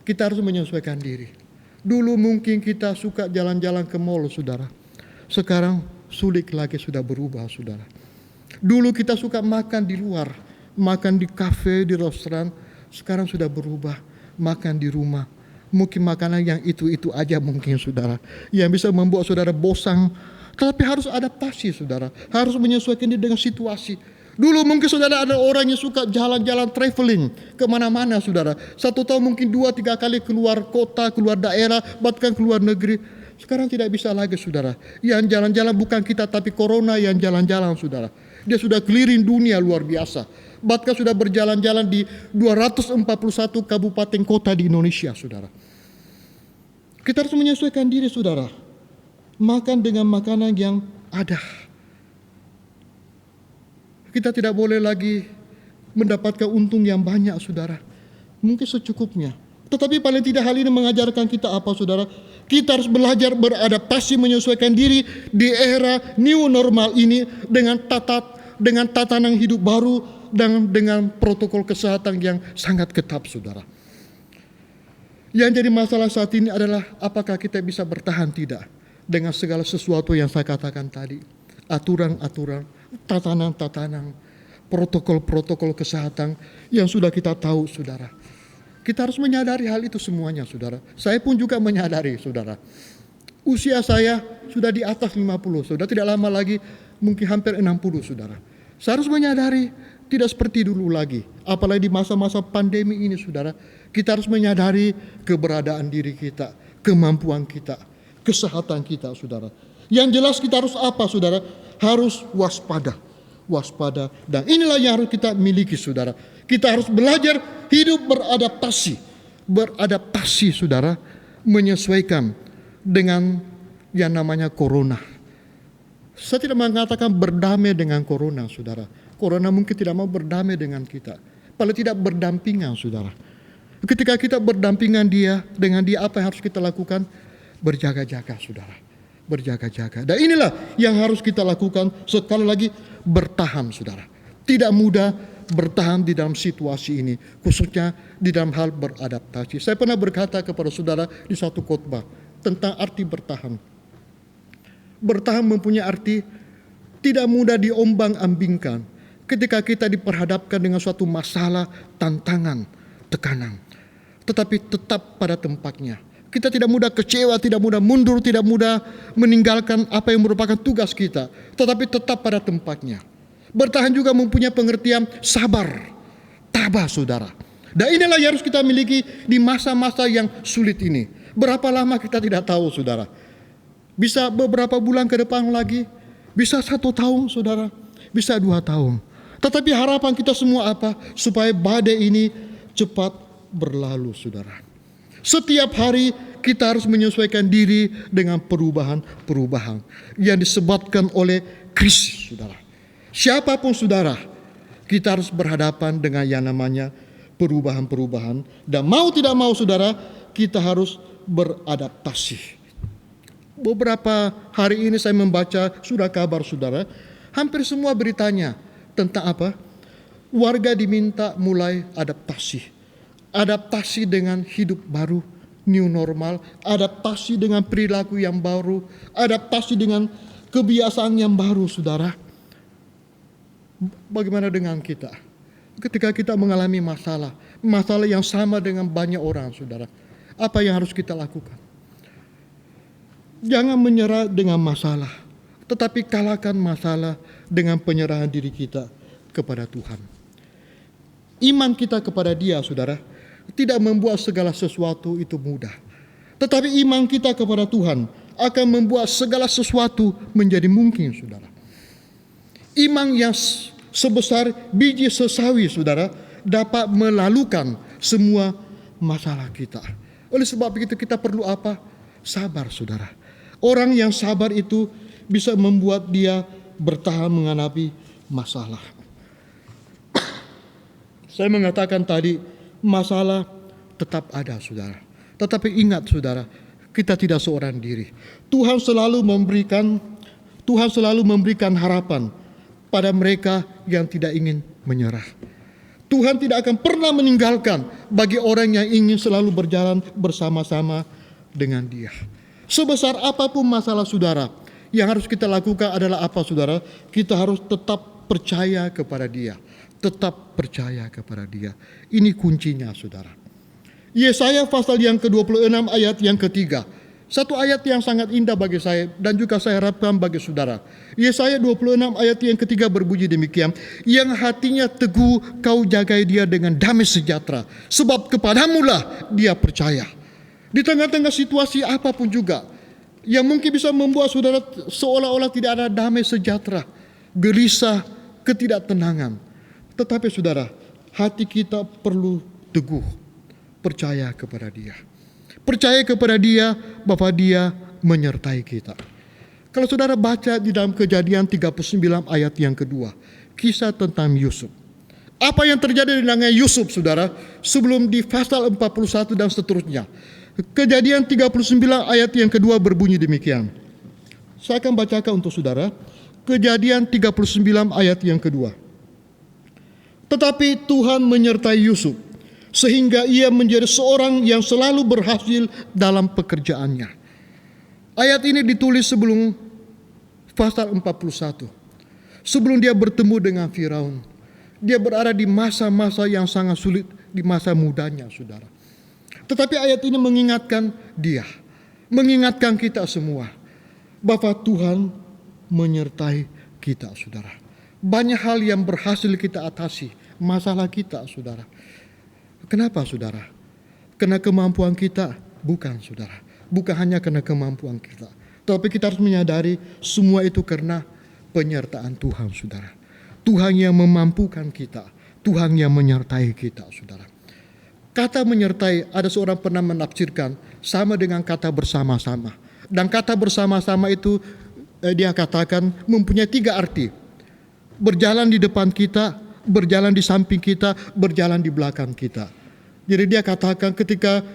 Kita harus menyesuaikan diri. Dulu mungkin kita suka jalan-jalan ke mall, saudara. Sekarang sulit lagi, sudah berubah, saudara. Dulu kita suka makan di luar, makan di kafe, di restoran. Sekarang sudah berubah, makan di rumah. Mungkin makanan yang itu-itu aja mungkin, saudara. Yang bisa membuat saudara bosan. Tetapi harus adaptasi, saudara. Harus menyesuaikan diri dengan situasi. Dulu mungkin saudara ada orang yang suka jalan-jalan traveling kemana-mana, saudara. 1 tahun mungkin 2-3 kali keluar kota, keluar daerah, bahkan keluar negeri. Sekarang tidak bisa lagi, saudara. Yang jalan-jalan bukan kita, tapi corona yang jalan-jalan, saudara. Dia sudah keliling dunia luar biasa. Bahkan sudah berjalan-jalan di 241 kabupaten kota di Indonesia, saudara. Kita harus menyesuaikan diri, saudara. Makan dengan makanan yang ada. Kita tidak boleh lagi mendapatkan untung yang banyak, saudara. Mungkin secukupnya. Tetapi paling tidak hal ini mengajarkan kita apa, saudara? Kita harus belajar beradaptasi, menyesuaikan diri di era new normal ini dengan tatanan hidup baru dan dengan protokol kesehatan yang sangat ketat, saudara. Yang jadi masalah saat ini adalah apakah kita bisa bertahan tidak dengan segala sesuatu yang saya katakan tadi. Aturan-aturan, tatanan-tatanan, protokol-protokol kesehatan yang sudah kita tahu, saudara. Kita harus menyadari hal itu semuanya, saudara. Saya pun juga menyadari, saudara. Usia saya sudah di atas 50, saudara. Tidak lama lagi, mungkin hampir 60, saudara. Saya harus menyadari tidak seperti dulu lagi. Apalagi di masa-masa pandemi ini, saudara. Kita harus menyadari keberadaan diri kita, kemampuan kita, kesehatan kita, saudara. Yang jelas kita harus apa, saudara? Harus waspada. Waspada. Dan inilah yang harus kita miliki, saudara. Kita harus belajar hidup beradaptasi. Beradaptasi, saudara. Menyesuaikan dengan yang namanya corona. Saya tidak mengatakan berdamai dengan corona, saudara. Corona mungkin tidak mau berdamai dengan kita. Paling tidak berdampingan, saudara. Ketika kita berdampingan dengan dia apa yang harus kita lakukan? Berjaga-jaga, saudara. Berjaga-jaga. Dan inilah yang harus kita lakukan, sekali lagi bertahan, saudara. Tidak mudah bertahan di dalam situasi ini, khususnya di dalam hal beradaptasi. Saya pernah berkata kepada saudara di satu khotbah tentang arti bertahan. Bertahan mempunyai arti tidak mudah diombang-ambingkan ketika kita diperhadapkan dengan suatu masalah, tantangan, tekanan. Tetapi tetap pada tempatnya. Kita tidak mudah kecewa, tidak mudah mundur, tidak mudah meninggalkan apa yang merupakan tugas kita. Tetapi tetap pada tempatnya. Bertahan juga mempunyai pengertian sabar, tabah, saudara. Dan inilah yang harus kita miliki di masa-masa yang sulit ini. Berapa lama kita tidak tahu, saudara. Bisa beberapa bulan ke depan lagi. Bisa 1 tahun, saudara. Bisa 2 tahun. Tetapi harapan kita semua apa? Supaya badai ini cepat berlalu, saudara. Setiap hari kita harus menyesuaikan diri dengan perubahan-perubahan yang disebabkan oleh krisis, saudara. Siapapun, saudara, kita harus berhadapan dengan yang namanya perubahan-perubahan. Dan mau tidak mau, saudara, kita harus beradaptasi. Beberapa hari ini saya membaca surat kabar, saudara. Hampir semua beritanya tentang apa? Warga diminta mulai adaptasi. Adaptasi dengan hidup baru, new normal. Adaptasi dengan perilaku yang baru. Adaptasi dengan kebiasaan yang baru, saudara. Bagaimana dengan kita? Ketika kita mengalami masalah yang sama dengan banyak orang, saudara. Apa yang harus kita lakukan? Jangan menyerah dengan masalah, tetapi kalahkan masalah dengan penyerahan diri kita kepada Tuhan. Iman kita kepada Dia, saudara, tidak membuat segala sesuatu itu mudah. Tetapi iman kita kepada Tuhan akan membuat segala sesuatu menjadi mungkin, saudara. Iman yang sebesar biji sesawi, saudara, dapat melalukan semua masalah kita. Oleh sebab itu kita perlu apa? Sabar, saudara. Orang yang sabar itu bisa membuat dia bertahan menghadapi masalah. Saya mengatakan tadi, masalah tetap ada, saudara. Tetapi ingat, saudara, kita tidak seorang diri. Tuhan selalu memberikan harapan pada mereka yang tidak ingin menyerah. Tuhan tidak akan pernah meninggalkan bagi orang yang ingin selalu berjalan bersama-sama dengan Dia. Sebesar apapun masalah saudara, yang harus kita lakukan adalah apa, saudara? Kita harus tetap percaya kepada Dia. Tetap percaya kepada Dia. Ini kuncinya, saudara. Yesaya pasal yang ke-26 ayat yang ketiga. Satu ayat yang sangat indah bagi saya dan juga saya harapkan bagi saudara. Yesaya 26 ayat yang ketiga berbunyi demikian. Yang hatinya teguh kau jagai dia dengan damai sejahtera. Sebab kepadamulah dia percaya. Di tengah-tengah situasi apapun juga yang mungkin bisa membuat saudara seolah-olah tidak ada damai sejahtera, gelisah, ketidaktenangan. Tetapi saudara, hati kita perlu teguh. Percaya kepada Dia. Percaya kepada Dia bahwa Dia menyertai kita. Kalau saudara baca di dalam Kejadian 39 ayat yang kedua, kisah tentang Yusuf. Apa yang terjadi dengan Yusuf, saudara, sebelum di pasal 41 dan seterusnya. Kejadian 39 ayat yang kedua berbunyi demikian. Saya akan bacakan untuk saudara. Kejadian 39 ayat yang kedua. Tetapi Tuhan menyertai Yusuf, sehingga ia menjadi seorang yang selalu berhasil dalam pekerjaannya. Ayat ini ditulis sebelum pasal 41. Sebelum dia bertemu dengan Firaun. Dia berada di masa-masa yang sangat sulit di masa mudanya, saudara. Tetapi ayat ini mengingatkan dia, mengingatkan kita semua, bahwa Tuhan menyertai kita, saudara. Banyak hal yang berhasil kita atasi, masalah kita, saudara. Kenapa, saudara? Karena kemampuan kita? Bukan, saudara. Bukan hanya karena kemampuan kita. Tapi kita harus menyadari semua itu karena penyertaan Tuhan, saudara. Tuhan yang memampukan kita. Tuhan yang menyertai kita, saudara. Kata menyertai, ada seorang pernah menafsirkan sama dengan kata bersama-sama. Dan kata bersama-sama itu dia katakan mempunyai 3 arti. Berjalan di depan kita, berjalan di samping kita, berjalan di belakang kita. Jadi dia katakan ketika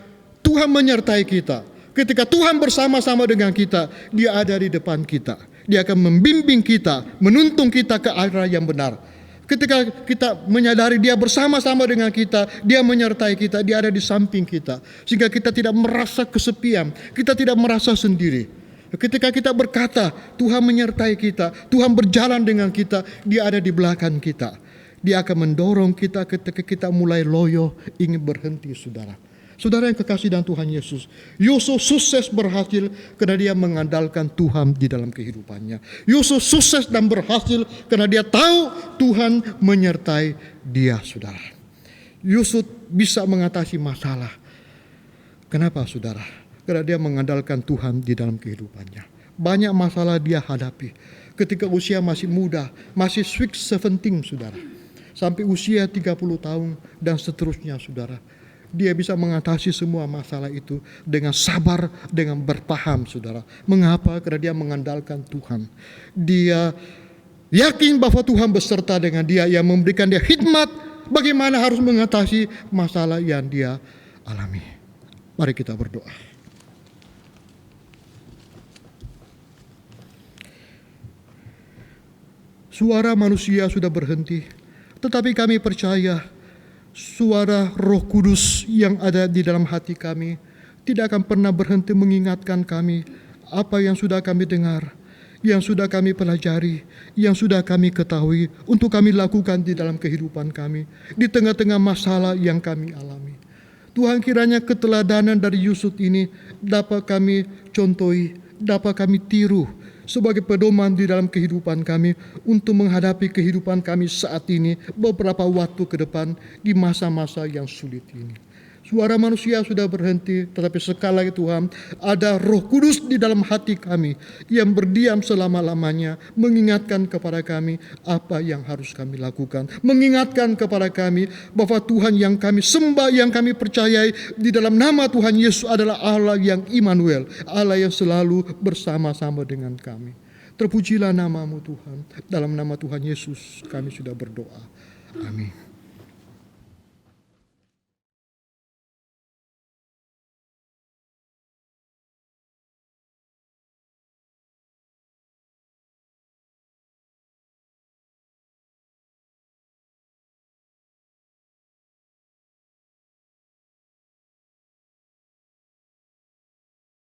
Tuhan menyertai kita, ketika Tuhan bersama-sama dengan kita, Dia ada di depan kita. Dia akan membimbing kita, menuntun kita ke arah yang benar. Ketika kita menyadari Dia bersama-sama dengan kita, Dia menyertai kita, Dia ada di samping kita. Sehingga kita tidak merasa kesepian, kita tidak merasa sendiri. Ketika kita berkata, Tuhan menyertai kita, Tuhan berjalan dengan kita, Dia ada di belakang kita. Dia akan mendorong kita ketika kita mulai loyo, ingin berhenti, saudara. Saudara yang kekasih dalam Tuhan Yesus, Yusuf sukses berhasil karena dia mengandalkan Tuhan di dalam kehidupannya. Yusuf sukses dan berhasil karena dia tahu Tuhan menyertai dia, saudara. Yusuf bisa mengatasi masalah. Kenapa, saudara? Karena dia mengandalkan Tuhan di dalam kehidupannya. Banyak masalah dia hadapi ketika usia masih muda, masih sweet 17, saudara. Sampai usia 30 tahun dan seterusnya, saudara. Dia bisa mengatasi semua masalah itu dengan sabar, dengan berpaham, saudara. Mengapa? Karena dia mengandalkan Tuhan. Dia yakin bahwa Tuhan beserta dengan dia, yang memberikan dia hikmat bagaimana harus mengatasi masalah yang dia alami. Mari kita berdoa. Suara manusia sudah berhenti, tetapi kami percaya suara Roh Kudus yang ada di dalam hati kami tidak akan pernah berhenti mengingatkan kami apa yang sudah kami dengar, yang sudah kami pelajari, yang sudah kami ketahui untuk kami lakukan di dalam kehidupan kami, di tengah-tengah masalah yang kami alami. Tuhan, kiranya keteladanan dari Yusuf ini dapat kami contohi, dapat kami tiru, sebagai pedoman di dalam kehidupan kami untuk menghadapi kehidupan kami saat ini beberapa waktu ke depan di masa-masa yang sulit ini. Suara manusia sudah berhenti, tetapi sekali lagi Tuhan, ada Roh Kudus di dalam hati kami yang berdiam selama-lamanya, mengingatkan kepada kami apa yang harus kami lakukan, mengingatkan kepada kami bahwa Tuhan yang kami sembah, yang kami percayai di dalam nama Tuhan Yesus adalah Allah yang Immanuel, Allah yang selalu bersama-sama dengan kami. Terpujilah namamu Tuhan, dalam nama Tuhan Yesus kami sudah berdoa. Amin.